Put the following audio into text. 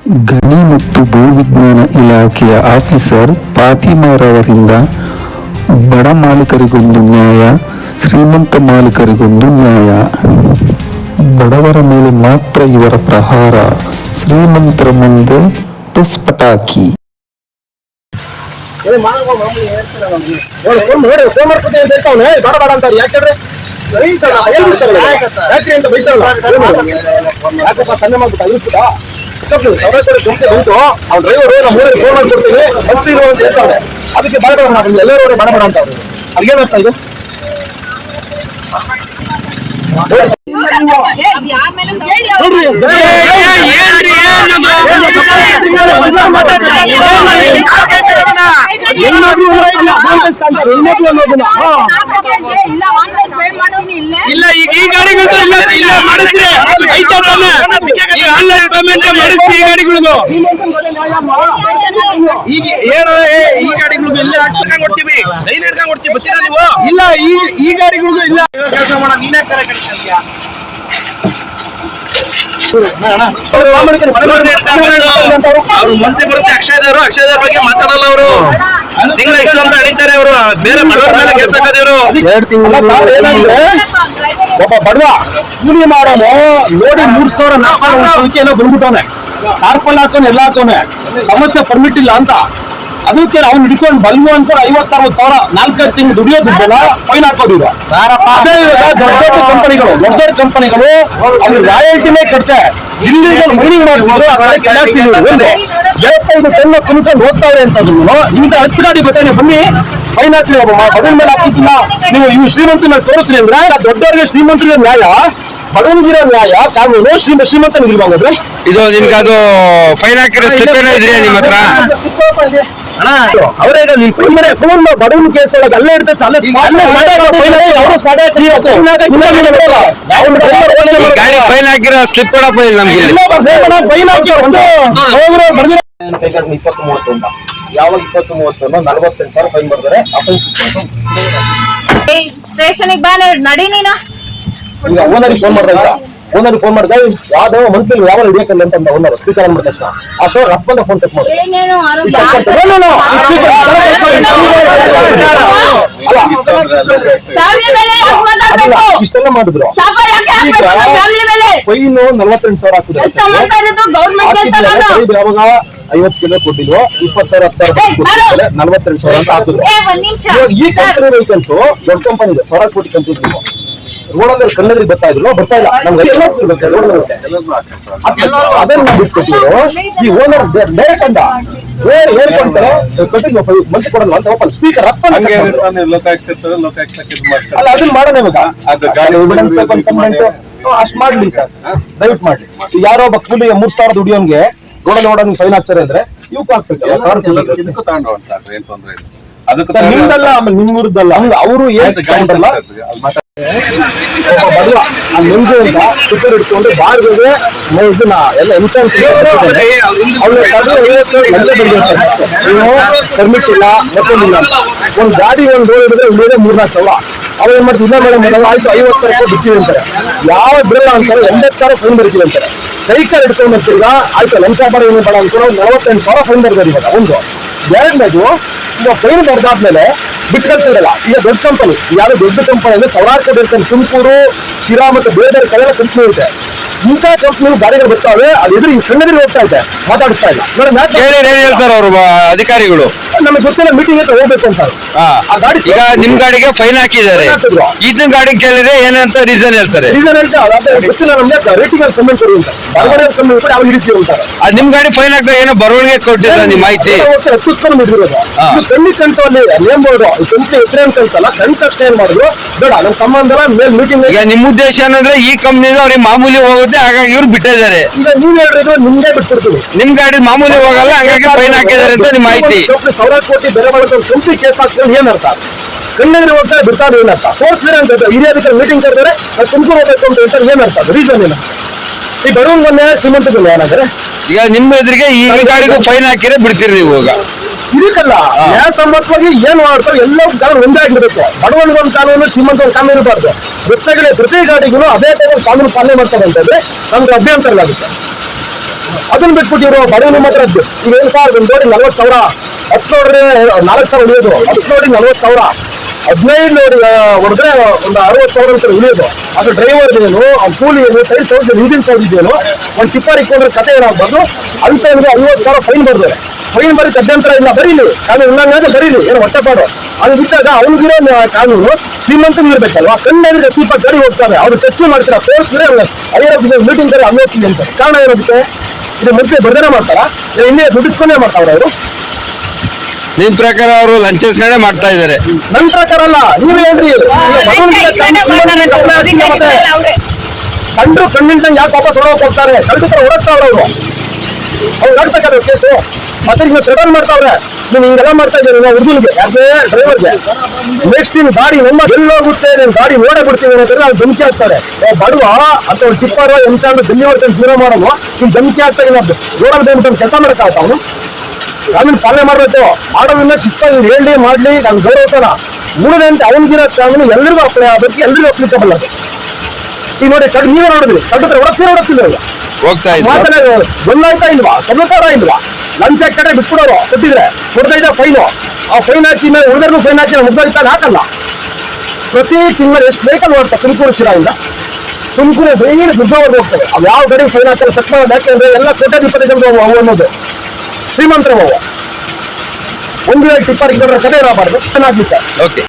ಗಣಿ ಮತ್ತು ಭೂವಿಜ್ಞಾನ ಇಲಾಖೆಯ ಆಫೀಸರ್ ಫಾತಿಮಾರವರಿಂದ ಬಡ ಮಾಲೀಕರಿಗೊಂದು ನ್ಯಾಯ, ಶ್ರೀಮಂತ ಮಾಲೀಕರಿಗೊಂದು ನ್ಯಾಯ. ಬಡವರ ಮೇಲೆ ಮಾತ್ರ ಇವರ ಪ್ರಹಾರ, ಶ್ರೀಮಂತರ ಮುಂದೆ ಟುಸ್ ಪಟಾಕಿ. ಅದಕ್ಕೆ ಬಡಬಡ ಎಲ್ಲರೂ ಬಡಬಡ ಅಂತ ಅದೇನರ್ಥ ಇದು? ಇಲ್ಲ ಈಗ ಈ ಗಾಡಿಗಳು ಇಲ್ಲ ಮಾಡಿಸ್ರಿ ಆನ್ಲೈನ್ ಪೇಮೆಂಟ್ ಮಾಡಿಸ್ರಿ ಈ ಗಾಡಿಗಳಿಗೂ. ಈಗ ಏನು ಈ ಗಾಡಿಗಳಿಗೂ ಇಲ್ಲ ಹಾಕ್ಸ್ಕೊಂಡ್ ಕೊಡ್ತೀವಿ, ಡೈಲಿ ಹಿಡ್ಕೊಂಡ್ ಕೊಡ್ತೀವಿ, ಬರ್ತೀರಾ ನೀವು? ಇಲ್ಲ ಈ ಗಾಡಿಗಳಿಗೂ ಇಲ್ಲ. ಕೆಲಸ ಮಾಡ ನೀನೇ ತರ ಕಳಿಸ್ತೀಯಾ? ಮಂತ್ರಿ ಬರುತ್ತೆ ಅಕ್ಷಯದವ್ರ ಬಗ್ಗೆ ಮಾತಾಡಲ್ಲ ಅವರು. ತಿಂಗಳ ಇಷ್ಟು ಅಂತ ಅಳಿತಾರೆ ಅವರು, ಬೇರೆ ಬಡವರ ಮೇಲೆ ಕೆಲಸ ಹಾಕೋದಿವರು. 2 ತಿಂಗಳು ಒಬ್ಬ ಬಡವ ಕೂಲಿ ಮಾಡೋನು ನೋಡಿ 3,000-4,000 ಏನೋ ಬಂದ್ಬಿಟ್ಟವನೆ, ಟಾರ್ಪಲ್ ಹಾಕೋನೆ ಎಲ್ಲ ಹಾಕೋನೆ, ಸಮಸ್ಯೆ ಪರ್ಮಿಟ್ ಇಲ್ಲ ಅಂತ. ಅದಕ್ಕೆ ಅವ್ನು ಹಿಡ್ಕೊಂಡು ಬಲ್ವು ಅನ್ಕೊಂಡು 50-60 ಸಾವಿರ 4 ತಿಂಗಳು ದುಡಿಯೋ ದುಡ್ಡಲ್ಲ ಫೈನ್ ಹಾಕೋದಿದ್ರು. ಅದೇ ದೊಡ್ಡ ಕಂಪನಿಗಳು ಅವ್ರು ರಾಯಲ್ಟಿನೇ ಕಟ್ತೆ ಇಲ್ಲಿಗಲ್ ಮೈನಿಂಗ್ ಮಾಡ್ಬೋದು. ಆ ಕಡೆ ಕೆಳಾಗ್ತಿದ್ರು 75 ಟನ್ ಕುಂತ್ಕೊಂಡು ಹೋಗ್ತಾವ್ರೆ ಅಂತಂದ್ರು ಇಂಥ 10 ಗಾಡಿ ಬತ್ತಾನೆ ಬನ್ನಿ ಫೈನ್ ಹಾಕ್ರಿ. ಬಡವನ ಮೇಲೆ ಹಾಕ್ತಿಲ್ಲ ನೀವು, ಇವು ಶ್ರೀಮಂತನ ತೋರಿಸ್ರಿ ಅಂದ್ರೆ ದೊಡ್ಡವರಿಗೆ ಶ್ರೀಮಂತರಿಗೆ ನ್ಯಾಯ, ಬಡವನಿಗಿರೋ ನ್ಯಾಯ ಕಾನೂನು, ಶ್ರೀಮಂತನಿಗಿಲ್ವಾಂದ್ರೆ ಇದು ನಿಮ್ಗೆ ಅದು ಫೈನ್ ಹಾಕಿರೋ ಸ್ಲಿಪ್ ಏನೋ ಇದೆಯಾ ನಿಮ್ಮ ಹತ್ರ? ಅವರೇ ಫೋನ್ ಬಡವನ ಕೇಸ್ ಒಳಗೆ ಅಲ್ಲೇ ಇರ್ತದೆ. ಗಾಡಿ ಫೈನ್ ಹಾಕಿರೋ ಸ್ಲಿಪ್ ಕೊಡಪ್ಪ ಇಲ್ಲ ನಮ್ಗೆ. 20-30 ಅಂತ ಯಾವಾಗ 20-30 48,000 ಫೈನ್ ಬರ್ತಾರೆ. ಸ್ಟೇಷನ್ಗೆ ಬಾ ನಡಿ ನೀನು. ಈಗ ಓನರಿಗೆ ಫೋನ್ ಮಾಡಿದಾಗ ಯಾವ್ದೋ ಮಂತ್ಲಿ ಯಾವ ಹಿಡಿಯಕಲ್ಲ ಅಂತ ಓನರ್ ಸ್ಪೀಕರ್ ಅಂದ್ಬಿಟ್ಟ ತಕ್ಷಣ ಅಷ್ಟೋ ರಪ್ಪಂದ ಫೋನ್ ಟೆಕ್ ಮಾಡಿ ಇಷ್ಟೆಲ್ಲ ಮಾಡಿದ್ರು. ಫೈನು 48,000 ಹಾಕಿದ್ರು. ಯಾವಾಗ 50 ಕಿಲೋ ಕೊಟ್ಟಿಲ್ವೋ 20,000 10,000 48,000 ಅಂತ ಹಾಕಿದ್ರು. ಈ ಕಂಪನಿ ವೆಹಿಕಲ್ಸ್ ದೊಡ್ಡ ಕಂಪನಿ ಇದೆ, 1,000 ಕೋಟಿ ಕಂಪನಿ. ರೋಡಲ್ಲಿ ಕಣ್ಣದ್ರಿಗೆ ಬರ್ತಾ ಇದ್ರು, ಬರ್ತಾ ಇಲ್ಲ ನಮ್ಗೆ ಅದನ್ನ ಬಿಟ್ಕೊಟ್ಟಿದ್ರು. ಈ ಓನರ್ ಡೈರೆಕ್ಟ್ ಅಂತ ಹೇಳ್ಕೊಂತಾರೆ ಮಂತ್ರಿ ಕೊಡಲ್ಲ ಅಂತ ಓಪನ್ ಸ್ಪೀಕರ್ ಅಲ್ಲ ಅದನ್ನ ಮಾಡೋಣ ಇವಾಗ. ಅಷ್ಟ್ ಮಾಡ್ಲಿ ಸರ್, ದಯವಿಟ್ಟು ಮಾಡ್ಲಿ. ಯಾರೋ ಒಬ್ಬ ಕೂಲಿ 3,000 ದುಡಿಯೋನ್ಗೆ ರೋಡಲ್ಲಿ ಓಡೋನ್ ಫೈನ್ ಹಾಕ್ತಾರೆ ಅಂದ್ರೆ ಇವಕ್ಕೂ ಹಾಕ್ಬೇಕು. ನಿಮ್ದಲ್ಲ ಆಮೇಲೆ ನಿಮ್ಮೂರದ್ದಲ್ಲ ಅವರು ಏನ್ಲ್ಲ ನೆಂಜು ಅಂತ ಸ್ಟಿಕ್ಕರ್ ಇಟ್ಕೊಂಡು ಬಾರ್ಗೆ ಇದನ್ನ ಎಲ್ಲ ಹಿಂಸೆ ಪರ್ಮಿಟ್ ಇಲ್ಲ ಮತ್ತೊಂದಿಲ್ಲ. ಒಂದ್ ಗಾಡಿ ಒಂದ್ ರೋಡ್ ಹಿಡಿದ್ರೆ ಇಲ್ಲೇ 3-4 ಸಾವಿರ. ಅವ್ರು ಏನ್ ಮಾಡ್ತೀವಿ ಇಲ್ಲ ಮೇಡಮ್ ಆಯ್ತು 50,000 ಬಿಡ್ತೀವಿ ಅಂತಾರೆ. ಯಾವ ಬಿಡಲ್ಲ ಅಂತಾರೆ 80,000 ಫೈನ್ ಬರ್ತೀವಿ ಅಂತಾರೆ. ಸೈಕಲ್ ಹಿಡ್ಕೊಂಡ್ ಬರ್ತೀಗ ಆಯ್ತು ಲಂಚ ಬೇಡ ಏನು ಬೇಡ ಅನ್ಕೊಂಡು 48,000 ಫೈನ್ ಬರ್ತಾರೆ. ಇವಾಗ ಒಂದು ಎರಡನೇದು ಈಗ ಫೈನ್ ಬರ್ದಾದ್ಮೇಲೆ ಬಿಟ್ಟು ಕಳ್ಸಿರಲ್ಲ. ಈಗ ದೊಡ್ಡ ಕಂಪನಿ ಯಾವ್ದು ದೊಡ್ಡ ಕಂಪನಿ ಅಂದ್ರೆ 1,000 ಕೋಟಿ ಇರ್ತಾನೆ. ತುಮಕೂರು, ಶಿರಾ ಮತ್ತೆ ಬೇರೆ ಕಡೆ ಕಂಪನಿ ಇರುತ್ತೆ. ಇಂಥ ಕಂಪನಿ ಗಾಡಿಗಳು ಬರ್ತಾವೆ, ಅದು ಎದುರು ಕಣ್ಣೆದುರು ಹೋಗ್ತಾ ಇದೆ, ಮಾತಾಡಿಸ್ತಾ ಇಲ್ಲ. ಹೇಳ್ತಾರೆ ಅವರು ಅಧಿಕಾರಿಗಳು, ನಮಗೆ ಗೊತ್ತಿಲ್ಲ ಮೀಟಿಂಗ್ ಅಂತ ಹೋಗ್ಬೇಕು ಅಂತ. ಈಗ ನಿಮ್ ಗಾಡಿಗೆ ಫೈನ್ ಹಾಕಿದ್ದಾರೆ, ಇದನ್ನ ಗಾಡಿ ಕೇಳಿದ್ರೆ ಏನಂತ ರೀಸನ್ ಹೇಳ್ತಾರೆ. ಗೊತ್ತಿಲ್ಲ ನಮ್ಗೆ ರೇಟಿಂಗ್ ಅಲ್ಲಿ ಕಮೆಂಟ್ ಕೊಡಿ ಅಂತ ಕಮ್ಮಿ ಕೊಡಿ ಅವ್ರು ಹಿಡಿತೀವಿ ಅಂತಾರೆ. ನಿಮ್ ಗಾಡಿ ಫೈನ್ ಹಾಕಿದಾಗ ಏನೋ ಬರವಣಿಗೆ ಕೊಟ್ಟಿದ್ದಾರೆ ನಿಮ್ಮ ಮಾಹಿತಿ ಕುತ್ಕೊಂಡು ಹಿಡಿದಿರೋದು. ಕಣ್ಣಿ ಕಂಟಲ್ಲಿ ನೇಮ್ ಬೋರ್ಡ್ ಕಂಪ್ನಿ ಹೆಸರೇನ್ ಕಳ್ತಲ್ಲ ಕಣ್ ತಕ್ಷಣ ಏನ್ ಮಾಡಿದ್ರು ಬೇಡ ನಮ್ ಸಂಬಂಧ ಮೇಲ್ ಮೀಟಿಂಗ್. ಈಗ ನಿಮ್ ಉದ್ದೇಶ ಏನಂದ್ರೆ ಈ ಕಂಪ್ನಿಯಿಂದ ಅವ್ರಿಗೆ ಮಾಮೂಲಿ ಹೋಗುತ್ತೆ, ಹಾಗಾಗಿ ಇವ್ರು ಬಿಟ್ಟಿದ್ದಾರೆ. ಈಗ ನೀವ್ ಹೇಳಿದ್ರು ನಿಮ್ಗೆ ಬಿಟ್ಬಿಡ್ತೀವಿ, ನಿಮ್ ಗಾಡಿ ಮಾಮೂಲಿ ಹೋಗಲ್ಲ ಹಂಗಾಗಿ ಫೈನ್ ಹಾಕಿದ್ದಾರೆ ಅಂತ ನಿಮ್ ಮಾಹಿತಿ. 1,000 ಕೋಟಿ ಬೆಲೆ ಬಳಕೆ ಕಂಪ್ನಿ ಕೇಸ್ ಹಾಕ್ತಾರೆ ಏನ್ ಅರ್ಥ? ಕಣ್ಣೆದ್ರೆ ಹೋಗ್ತಾರೆ ಬಿಡ್ತಾರೆ ಏನರ್ಥ? ತೋರಿಸಿದ್ರೆ ಅಂತ ಹಿರಿಯ ಮೀಟಿಂಗ್ ಕರೆದರೆ ತುಮಕೂರು ಹೋಗ್ಬೇಕು ಅಂತ ಹೇಳ್ತಾರೆ ಏನರ್ಥ? ಅದು ರೀಸನ್ ಏನು? ಈ ಬಡವನ್ ಮೊನ್ನೆ ಶ್ರೀಮಂತ ಏನಾದ್ರೆ ಈಗ ನಿಮ್ಮ ಎದುರಿಗೆ ಈ ಗಾಡಿಗೂ ಫೈನ್ ಹಾಕಿದ್ರೆ ಬಿಡ್ತೀರಿ ನೀವು. ಈಗ ಇದಕ್ಕಲ್ಲ ನ್ಯಾಯಸಮ್ಮತವಾಗಿ ಏನ್ ಮಾಡ್ತಾರೆ ಎಲ್ಲ ಕಾನೂನು ಒಂದೇ ಆಗಿರ್ಬೇಕು. ಬಡವನಿಗೊಂದು ಕಾನೂನು, ಶ್ರೀಮಂತ ಒಂದು ಕಾನೂನು ಇರಬಾರ್ದು. ರಸ್ತೆಗಳೇ ಪ್ರತಿ ಗಾಡಿಗೂ ಅದೇ ಟೈಮ್ ಕಾನೂನು ಪಾಲನೆ ಮಾಡ್ತಾರೆ ಅಂತಂದ್ರೆ ನಮ್ಗೆ ಅಭ್ಯಂತರವಾಗುತ್ತೆ. ಅದನ್ನ ಬಿಟ್ಬಿಟ್ಟು ಇವರು ಬಡವನ ಮಾತ್ರ ಈಗ ಏನು ಸರ್ ಒಂದು ನೋಡಿ 40,000, 10 ನೋಡ್ರಿ 4,000 ಉಳಿಯೋದು, 10 ನೋಡಿ 40,000, 15 ನೋಡಿ ಹೊಡೆದ್ರೆ ಒಂದು 60,000 ಅಂತ ಉಳಿಯೋದು. ಅಷ್ಟು ಡ್ರೈವರ್ ಏನು, ಅವ್ನ ಕೂಲಿ ಏನು, ಟೈರ್ ಸೌದ್ ಇಂಜಿನ್ ಸೌದಿದ್ದೇನು, ಒಂದು ಟಿಪ್ಪರ್ ಇಕ್ಕೊಂಡ್ರೆ ಕತೆ ಏನಾಗಬಾರ್ದು ಅಂತ 50,000 ಫೈನ್ ಬರ್ತಾರೆ. ಫೈನ್ ಬರೀ ಅಭ್ಯಂತರ ಇಲ್ಲ, ಬರೀಲಿ ಕಾನೂನು ಉಲ್ಲಂಘನೆ ಬರೀಲಿ, ಏನು ಹೊಟ್ಟೆಪಾಡು. ಹಂಗಿದ್ದಾಗ ಅವ್ನಿಗಿರೋ ಕಾನೂನು ಶ್ರೀಮಂತನಿಗೆ ಇರ್ಬೇಕಲ್ವಾ. ಕಣ್ಣೆದ್ರೆ ದೀಪ ಗಾಡಿ ಹೋಗ್ತಾರೆ, ಅವ್ರು ಚರ್ಚೆ ಮಾಡ್ತಾರೆ, ತೋರಿಸಿದ್ರೆ ಮೀಟಿಂಗ್ ತರ ಅನ್ನೋಗ್ತೀನಿ ಅಂತ. ಕಾರಣ ಇರೋದಕ್ಕೆ ಇದು ಮಂತ್ರಿ ಬರ್ದೇನೆ ಮಾಡ್ತಾರ, ಇನ್ನೇ ದುಡ್ಡಿಸ್ಕೊಂಡೇ ಮಾಡ್ತಾವ್ರ ಅವರು. ನಿಮ್ ಪ್ರಕಾರ ಅವರು ಲಂಚಸ್ಗಳೇ ಮಾಡ್ತಾ ಇದಾರೆ. ನನ್ನ ಪ್ರಕಾರ ಅಲ್ಲ, ನೀವೇ ಹೇಳ್ರಿ. ಕಂಡ್ರು ಕಣ್ಣಿಂದ ಯಾಕೆ ವಾಪಸ್ ಹೊರಗೆ ಹೋಗ್ತಾರೆ, ಕಳೆದ ತರ ಹೊರಗ್ತಾವ್ರ ಅವರು. ಅವ್ರು ಆಗ್ಬೇಕಾದ್ರೆ ಕೇಸು ಮತ್ತೆ ಈಗ ಥ್ರೆಟನ್ ಮಾಡ್ತಾವ್ರೆ. ನೀವು ಹಿಂಗೆಲ್ಲ ಮಾಡ್ತಾ ಇದ್ದೀರಿ ಹುಡುಗನಿಗೆ, ಯಾಕೆ ಡ್ರೈವರ್ಗೆ. ನೆಕ್ಸ್ಟ್ ನಿಮ್ ಗಾಡಿ ನಮ್ಮ ಎಲ್ಲೋಗುತ್ತೆ, ನಿಮ್ ಗಾಡಿ ನೋಡೇ ಬಿಡ್ತೀವಿ ಅಂತಂದ್ರೆ ಅವ್ರು ಧಮಕಿ ಹಾಕ್ತಾರೆ. ಬಡವ ಅಂತ ಒಂದು ಟಿಪ್ಪರ್ ಎಂಸಾಂಡ್ ಜಲ್ಲಿ ಹೊಡ್ಕೊಂಡು ಜೀವನ ಮಾಡೋನು ಈಗ ಧಮಕಿ ಆಗ್ತಾ ಇಲ್ಲ. ರೋಡಲ್ಲಿ ಬಂದ್ಬಿಟ್ಟು ಕೆಲಸ ಮಾಡಕ್ಕಾಗತ್ತ ಅವನು. ಕಾನೂನು ಪಾಲನೆ ಮಾಡ್ಬೇಕು, ಮಾಡೋದನ್ನ ಶಿಸ್ತಾಗಿ ಹೇಳಿ ಮಾಡ್ಲಿ, ನಾನು ಗೌರವಿಸೋಣ. ಉಳಿದಂತೆ ಅವನಿಗಿರೋ ಕಾನೂನು ಎಲ್ರಿಗೂ ಅಪ್ಲೈ ಆಗಬೇಕು, ಎಲ್ರಿಗೂ ಅಪ್ಲಿಕಬಲ್ ಅದು. ಈಗ ನೋಡಿ ನೀವೇ ನೋಡಿದ್ರಿ, ಕಟ್ಟಿದ್ರೆ ಹೊಡಕ್ತಿಲ್ಲ ಹೋಗ್ತಾ ಇದ್ದಾರೆ. ಮಾತನಾಡ ಗೊತ್ತಾಯ್ತಾ ಇಲ್ವಾ, ಕಬ್ಬತಾರ ಇಲ್ವಾ, ಲಂಚ ಕಡೆ ಬಿಟ್ಬಿಡೋರು ಕೊಟ್ಟಿದ್ರೆ ಕೊಡ್ತಾ ಫೈನು. ಆ ಫೈನ್ ಹಾಕಿ ಮೇಲೆ ಉಳಿದರ್ಗೂ ಫೈನ್ ಹಾಕಿ ಮುಗ್ದೋಯ್ತಾ ಹಾಕಲ್ಲ. ಪ್ರತಿ ತಿಂಗಳು ಎಷ್ಟು ವೆಹಿಕಲ್ ಓಡ್ತಾ ತುಮಕೂರು ಶಿರಾಯಿಂದ ತುಮಕೂರು ಡೈಲಿ ದುಡ್ಡವರೆಗೂ ಹೋಗ್ತದೆ. ಅವು ಯಾವ ಗಾಡಿ ಫೈನ್ ಹಾಕಲ್ಲ ಚೆಕ್ ಮಾಡೋದು, ಯಾಕೆಂದ್ರೆ ಎಲ್ಲ ಕೋಟ್ಯಾಧಿಪತಿ ಅವು ಅನ್ನೋದು ಶ್ರೀಮಂತರ ಅವು. ಒಂದು ಟಿಪ್ಪರ್ ಕಡೆ ಇರಬಾರ್ದು. ಚೆನ್ನಾಗಿ ಸರ್. ಓಕೆ.